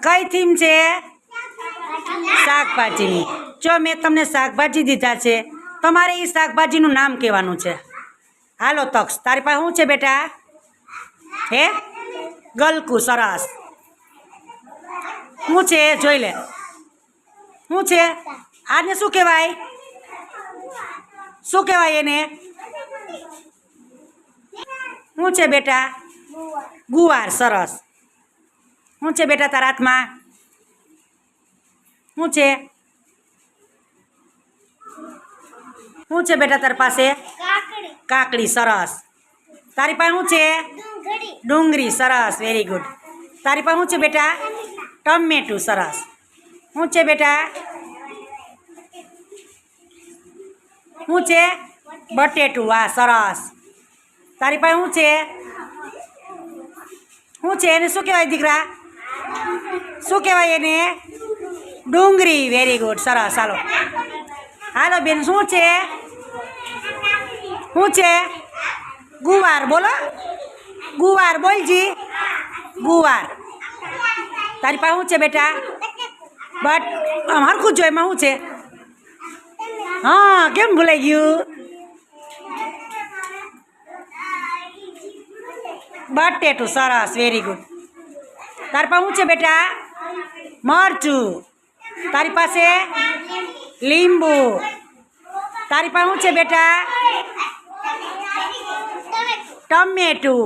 કઈ થીમ છે? શાકભાજીની. જો મેં તમને શાકભાજી દીધા છે, તમારે એ શાકભાજીનું નામ કહેવાનું છે. હાલો તક્ષ, તારી પાસે શું છે બેટા? હે ગલકું. સરસ. શું છે જોઈ લે. શું છે આને? શું કહેવાય? શું કહેવાય એને? શું છે બેટા? ગુવાર. સરસ. શું છે બેટા તારા હાથમાં? શું છે? શું છે બેટા તારી પાસે? કાકડી. સરસ. તારી પાસે શું છે? ડુંગળી. સરસ. Very good. તારી પાસે શું છે બેટા? ટમેટું. સરસ. શું છે બેટા? શું છે? બટેટું. વાહ સરસ. તારી પાસે શું છે? શું છે એને? શું કહેવાય દીકરા? શું કહેવાય એને? ડુંગળી. Very good. સરસ. હાલો હાલો બેન. શું છે? શું છે? ગુવાર. બોલો ગુવાર. બોલજી. ગુવાર. તારી પાસે શું છે બેટા? હરખું જ જો. એમાં શું છે? હા, કેમ ભૂલાઈ ગયું? બટેટું. સરસ. Very good. તારી પાસે શું છે બેટા? મરચું. તારી પાસે લીંબુ. તારી પાસે શું છે બેટા? ટમેટું.